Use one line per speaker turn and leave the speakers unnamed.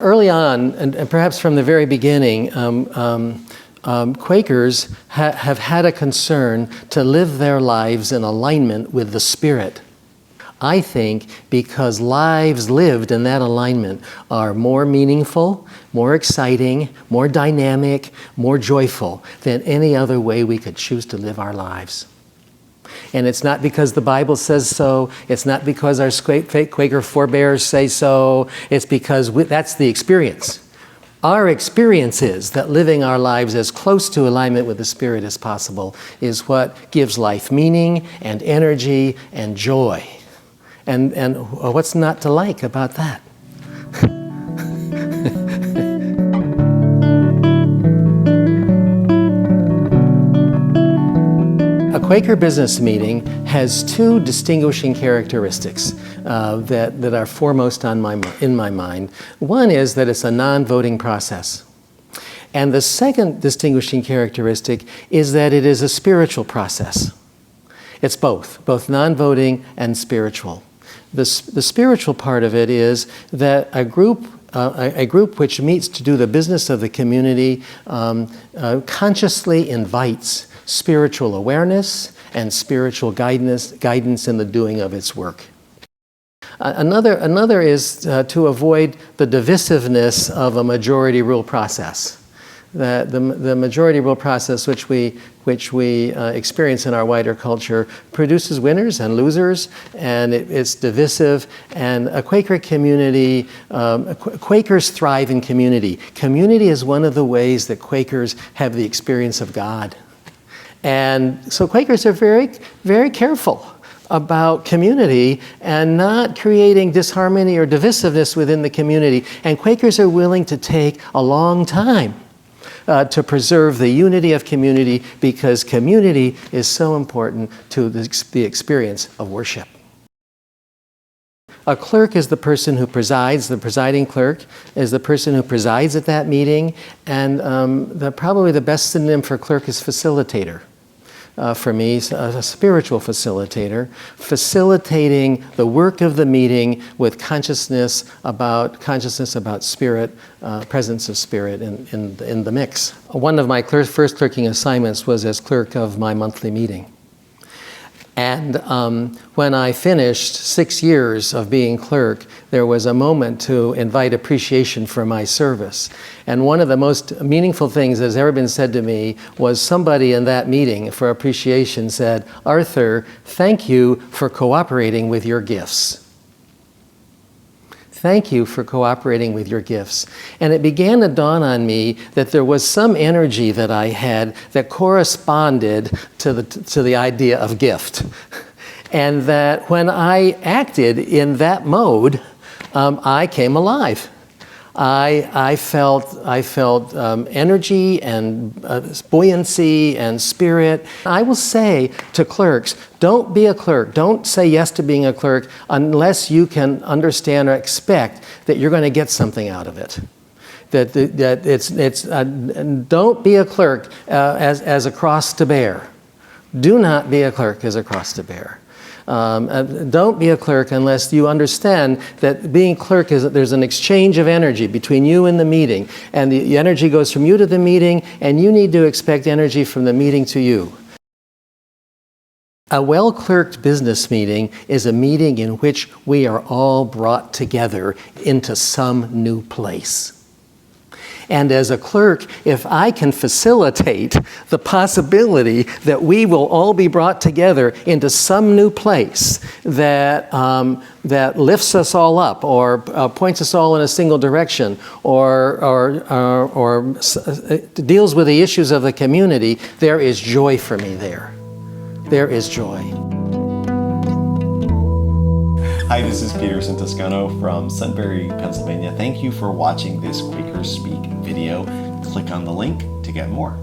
early on, and perhaps from the very beginning, Quakers have had a concern to live their lives in alignment with the Spirit. I think because lives lived in that alignment are more meaningful, more exciting, more dynamic, more joyful than any other way we could choose to live our lives. And it's not because the Bible says so, it's not because our Quaker forebears say so, it's because that's the experience. Our experience is that living our lives as close to alignment with the Spirit as possible is what gives life meaning and energy and joy. And what's not to like about that? A Quaker business meeting has two distinguishing characteristics that are foremost in my mind. One is that it's a non-voting process. And the second distinguishing characteristic is that it is a spiritual process. It's both non-voting and spiritual. The spiritual part of it is that a group which meets to do the business of the community consciously invites spiritual awareness and spiritual guidance in the doing of its work. Another is to avoid the divisiveness of a majority rule process. The majority rule process, which we experience in our wider culture, produces winners and losers, and it's divisive. And a Quaker community, Quakers thrive in community. Community is one of the ways that Quakers have the experience of God. And so Quakers are very, very careful about community and not creating disharmony or divisiveness within the community. And Quakers are willing to take a long time to preserve the unity of community, because community is so important to the experience of worship. A clerk is the person who presides. The presiding clerk is the person who presides at that meeting. And probably the best synonym for clerk is facilitator. For me, a spiritual facilitator, facilitating the work of the meeting with consciousness about spirit, presence of spirit in the mix. One of my first clerking assignments was as clerk of my monthly meeting. And when I finished 6 years of being clerk, there was a moment to invite appreciation for my service. And one of the most meaningful things that has ever been said to me was somebody in that meeting for appreciation said, "Arthur, thank you for cooperating with your gifts. Thank you for cooperating with your gifts." And it began to dawn on me that there was some energy that I had that corresponded to the idea of gift. And that when I acted in that mode, I came alive. I felt energy and buoyancy and spirit. I will say to clerks, don't be a clerk. Don't say yes to being a clerk unless you can understand or expect that you're going to get something out of it. Don't be a clerk as a cross to bear. Do not be a clerk as a cross to bear. Don't be a clerk unless you understand that being clerk is that there's an exchange of energy between you and the meeting, and the energy goes from you to the meeting, and you need to expect energy from the meeting to you. A well-clerked business meeting is a meeting in which we are all brought together into some new place. And as a clerk, if I can facilitate the possibility that we will all be brought together into some new place that lifts us all up, or points us all in a single direction, or deals with the issues of the community, there is joy for me there. There is joy.
Hi, this is Peter Santiscano from Sunbury, Pennsylvania. Thank you for watching this QuakerSpeak video. Click on the link to get more.